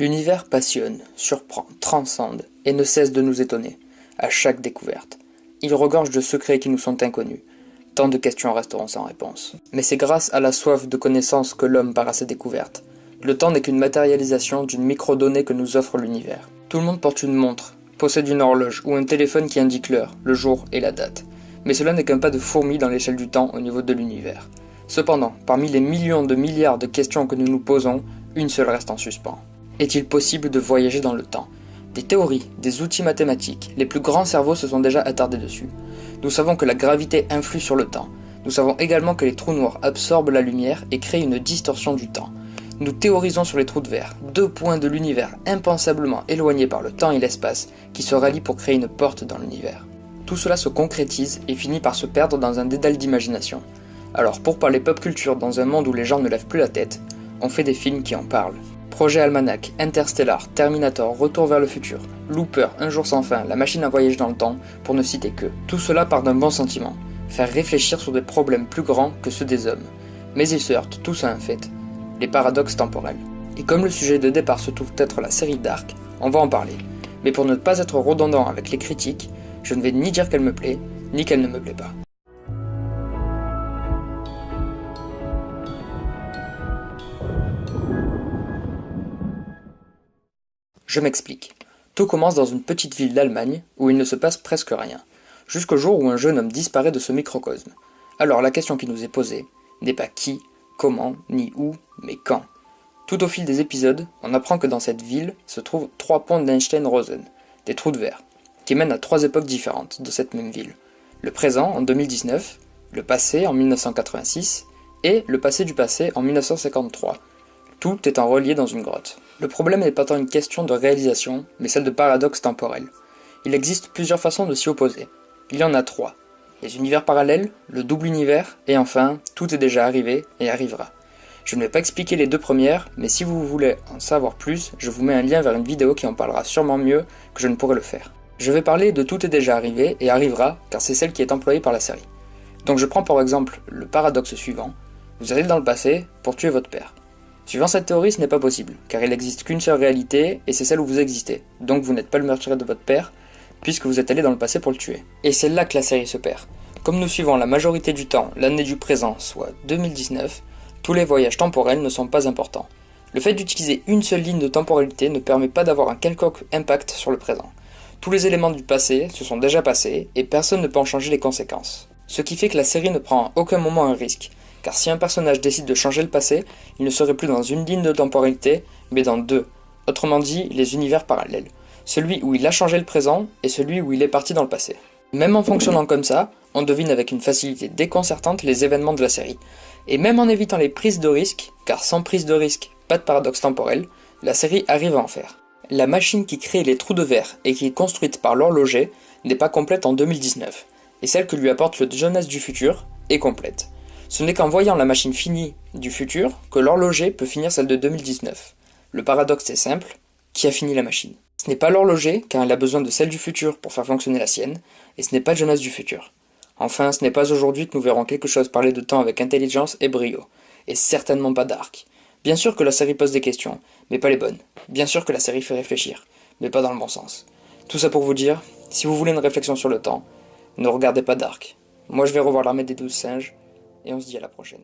L'univers passionne, surprend, transcende et ne cesse de nous étonner, à chaque découverte. Il regorge de secrets qui nous sont inconnus. Tant de questions resteront sans réponse. Mais c'est grâce à la soif de connaissance que l'homme part à ses découvertes. Le temps n'est qu'une matérialisation d'une microdonnée que nous offre l'univers. Tout le monde porte une montre, possède une horloge ou un téléphone qui indique l'heure, le jour et la date. Mais cela n'est qu'un pas de fourmi dans l'échelle du temps au niveau de l'univers. Cependant, parmi les millions de milliards de questions que nous nous posons, une seule reste en suspens. Est-il possible de voyager dans le temps? Des théories, des outils mathématiques, les plus grands cerveaux se sont déjà attardés dessus. Nous savons que la gravité influe sur le temps. Nous savons également que les trous noirs absorbent la lumière et créent une distorsion du temps. Nous théorisons sur les trous de verre, deux points de l'univers impensablement éloignés par le temps et l'espace qui se rallient pour créer une porte dans l'univers. Tout cela se concrétise et finit par se perdre dans un dédale d'imagination. Alors pour parler pop culture dans un monde où les gens ne lèvent plus la tête, on fait des films qui en parlent. Projet Almanac, Interstellar, Terminator, Retour vers le futur, Looper, Un jour sans fin, La machine à voyager dans le temps, pour ne citer que. Tout cela part d'un bon sentiment, faire réfléchir sur des problèmes plus grands que ceux des hommes. Mais ils se heurtent tous à un fait, les paradoxes temporels. Et comme le sujet de départ se trouve être la série Dark, on va en parler. Mais pour ne pas être redondant avec les critiques, je ne vais ni dire qu'elle me plaît, ni qu'elle ne me plaît pas. Je m'explique. Tout commence dans une petite ville d'Allemagne où il ne se passe presque rien, jusqu'au jour où un jeune homme disparaît de ce microcosme. Alors la question qui nous est posée n'est pas qui, comment, ni où, mais quand. Tout au fil des épisodes, on apprend que dans cette ville se trouvent 3 ponts d'Einstein-Rosen, des trous de verre, qui mènent à 3 époques différentes de cette même ville. Le présent en 2019, le passé en 1986 et le passé du passé en 1953. Tout étant relié dans une grotte. Le problème n'est pas tant une question de réalisation, mais celle de paradoxe temporel. Il existe plusieurs façons de s'y opposer. Il y en a 3. Les univers parallèles, le double univers, et enfin, tout est déjà arrivé et arrivera. Je ne vais pas expliquer les 2 premières, mais si vous voulez en savoir plus, je vous mets un lien vers une vidéo qui en parlera sûrement mieux que je ne pourrais le faire. Je vais parler de tout est déjà arrivé et arrivera, car c'est celle qui est employée par la série. Donc je prends par exemple le paradoxe suivant. Vous allez dans le passé pour tuer votre père. Suivant cette théorie, ce n'est pas possible, car il n'existe qu'une seule réalité, et c'est celle où vous existez. Donc vous n'êtes pas le meurtrier de votre père, puisque vous êtes allé dans le passé pour le tuer. Et c'est là que la série se perd. Comme nous suivons la majorité du temps l'année du présent, soit 2019, tous les voyages temporels ne sont pas importants. Le fait d'utiliser une seule ligne de temporalité ne permet pas d'avoir un quelconque impact sur le présent. Tous les éléments du passé se sont déjà passés, et personne ne peut en changer les conséquences. Ce qui fait que la série ne prend à aucun moment un risque. Car si un personnage décide de changer le passé, il ne serait plus dans une ligne de temporalité, mais dans 2. Autrement dit, les univers parallèles. Celui où il a changé le présent et celui où il est parti dans le passé. Même en fonctionnant comme ça, on devine avec une facilité déconcertante les événements de la série. Et même en évitant les prises de risque, car sans prise de risque, pas de paradoxe temporel, la série arrive à en faire. La machine qui crée les trous de verre et qui est construite par l'horloger n'est pas complète en 2019, et celle que lui apporte le Jonas du futur est complète. Ce n'est qu'en voyant la machine finie du futur que l'horloger peut finir celle de 2019. Le paradoxe est simple, qui a fini la machine? Ce n'est pas l'horloger, car elle a besoin de celle du futur pour faire fonctionner la sienne, et ce n'est pas Jonas du futur. Enfin, ce n'est pas aujourd'hui que nous verrons quelque chose parler de temps avec intelligence et brio, et certainement pas Dark. Bien sûr que la série pose des questions, mais pas les bonnes. Bien sûr que la série fait réfléchir, mais pas dans le bon sens. Tout ça pour vous dire, si vous voulez une réflexion sur le temps, ne regardez pas Dark. Moi je vais revoir l'Armée des 12 singes, et on se dit à la prochaine.